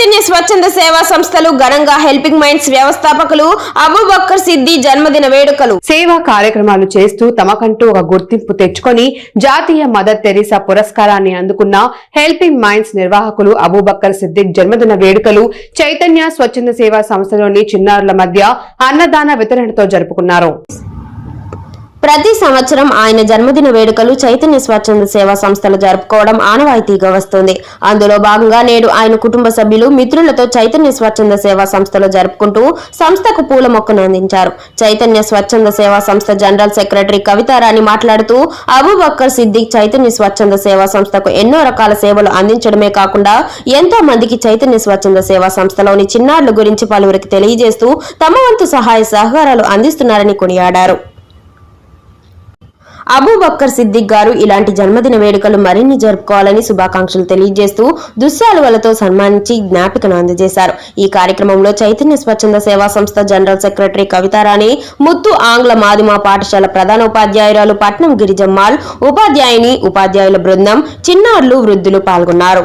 చైతన్య స్వచ్ఛంద సేవా సంస్థలు ఘనంగా హెల్పింగ్ మైండ్స్ వ్యవస్థాపకులు అబూబక్కర్ సిద్ది జన్మదిన వేడుకలు. సేవా కార్యక్రమాలు చేస్తూ తమకంటూ ఒక గుర్తింపు తెచ్చుకొని జాతీయ మదర్ తెరీసా పురస్కారాన్ని అందుకున్న హెల్పింగ్ మైండ్స్ నిర్వాహకులు అబూబక్కర్ సిద్దిక్ జన్మదిన వేడుకలు చైతన్య స్వచ్ఛంద సేవా సంస్థలోని చిన్నారుల మధ్య అన్నదాన వితరణతో జరుపుకున్నారు. ప్రతి సంవత్సరం ఆయన జన్మదిన వేడుకలు చైతన్య స్వచ్ఛంద సేవా సంస్థలు జరుపుకోవడం ఆనవాయితీగా వస్తుంది. అందులో భాగంగా నేడు ఆయన కుటుంబ సభ్యులు మిత్రులతో చైతన్య స్వచ్ఛంద సేవా సంస్థలు జరుపుకుంటూ సంస్థకు పూల మొక్కను అందించారు. చైతన్య స్వచ్ఛంద సేవా సంస్థ జనరల్ సెక్రటరీ కవితారాణి మాట్లాడుతూ అబూబక్కర్ సిద్దిక్ చైతన్య స్వచ్ఛంద సేవా సంస్థకు ఎన్నో రకాల సేవలు అందించడమే కాకుండా ఎంతో మందికి చైతన్య స్వచ్ఛంద సేవా సంస్థలోని చిన్నారుల గురించి పలువురికి తెలియజేస్తూ తమ వంతు సహాయ సహకారాలు అందిస్తున్నారని కొనియాడారు. అబూబక్కర్ సిద్దిక్ గారు ఇలాంటి జన్మదిన వేడుకలు మరిన్ని జరుపుకోవాలని శుభాకాంక్షలు తెలియజేస్తూ దుశ్శాలువలతో సన్మానించి జ్ఞాపికను అందజేశారు. ఈ కార్యక్రమంలో చైతన్య స్వచ్ఛంద సేవా సంస్థ జనరల్ సెక్రటరీ కవితారాణి, ముత్తు ఆంగ్ల మాధ్యమ పాఠశాల ప్రధాన ఉపాధ్యాయురాలు పట్నం గిరిజమ్మాల్, ఉపాధ్యాయుని, ఉపాధ్యాయుల బృందం, చిన్నారులు, వృద్ధులు పాల్గొన్నారు.